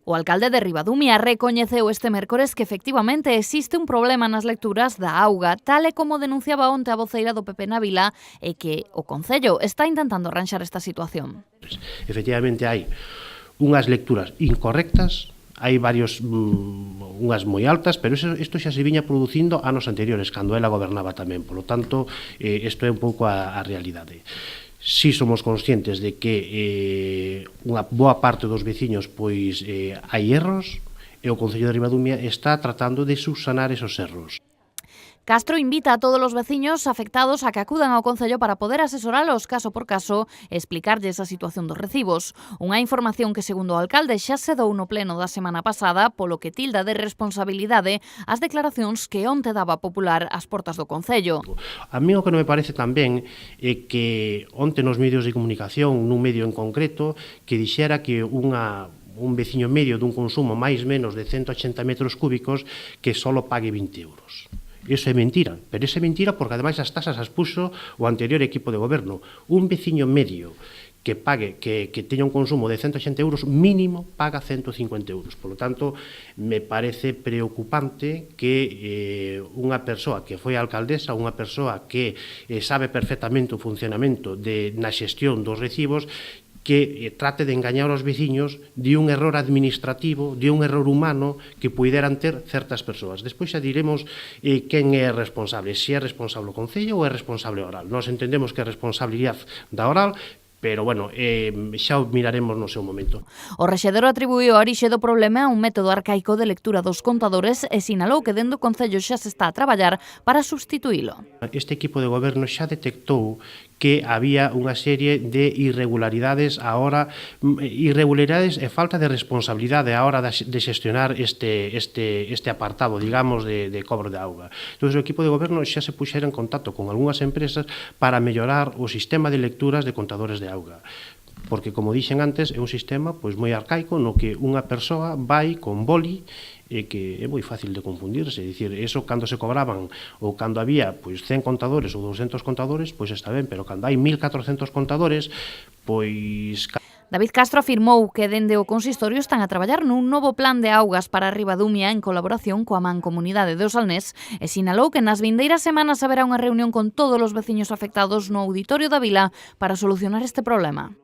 O alcalde de Ribadumia recoñeceu este mércores que efectivamente existe un problema nas lecturas da auga, tal e como denunciaba onte a voceira do PP na vila, e que o Concello está intentando arranxar esta situación. Efectivamente hai unhas lecturas incorrectas, hai unhas moi altas, pero isto xa se viña producindo anos anteriores, cando ela gobernaba tamén. Por lo tanto, isto é un pouco a realidade. Si somos conscientes de que unha boa parte dos veciños pois hai erros, e o Concello de Ribadumia está tratando de subsanar esos erros. Castro invita a todos os veciños afectados a que acudan ao Concello para poder asesoralos caso por caso e explicarlles a situación dos recibos. Unha información que, segundo o alcalde, xa se dou no pleno da semana pasada, polo que tilda de responsabilidade as declaracións que onte daba Popular ás portas do Concello. A mí o que non me parece tamén é que onte nos medios de comunicación, nun medio en concreto, que dixera que un veciño medio dun consumo máis menos de 180 metros cúbicos que só pague 20 euros. Iso é mentira, pero iso é mentira porque ademais as tasas as puxo o anterior equipo de goberno. Un veciño medio que teña un consumo de 180 euros mínimo paga 150 euros. Por lo tanto, me parece preocupante que unha persoa que foi alcaldesa, unha persoa que sabe perfectamente o funcionamento na xestión dos recibos, que trate de engañar aos veciños de un error administrativo, de un error humano que puideran ter certas persoas. Despois xa diremos quen é responsable, se é responsable o Concello ou é responsable Oral. Nós entendemos que é responsabilidade da Oral, pero, bueno, xa o miraremos no seu momento. O rexedor atribuiu a orixe do problema a un método arcaico de lectura dos contadores e sinalou que dende o Concello xa se está a traballar para substituílo. Este equipo de goberno xa detectou que había unha serie de irregularidades e falta de responsabilidade a hora de xestionar este apartado, digamos, de cobro de auga. Entón, o equipo de goberno xa se puxera en contacto con algunhas empresas para mellorar o sistema de lecturas de contadores de auga. Porque, como dixen antes, é un sistema moi arcaico no que unha persoa vai con boli e que é moi fácil de confundirse. É dicir, eso cando se cobraban ou cando había 100 contadores ou 200 contadores, pois está ben, pero cando hai 1400 contadores, pois... David Castro afirmou que dende o consistorio están a traballar nun novo plan de augas para Ribadumia en colaboración coa Mancomunidade de Osalnés e sinalou que nas vindeiras semanas haberá unha reunión con todos os veciños afectados no auditorio da vila para solucionar este problema.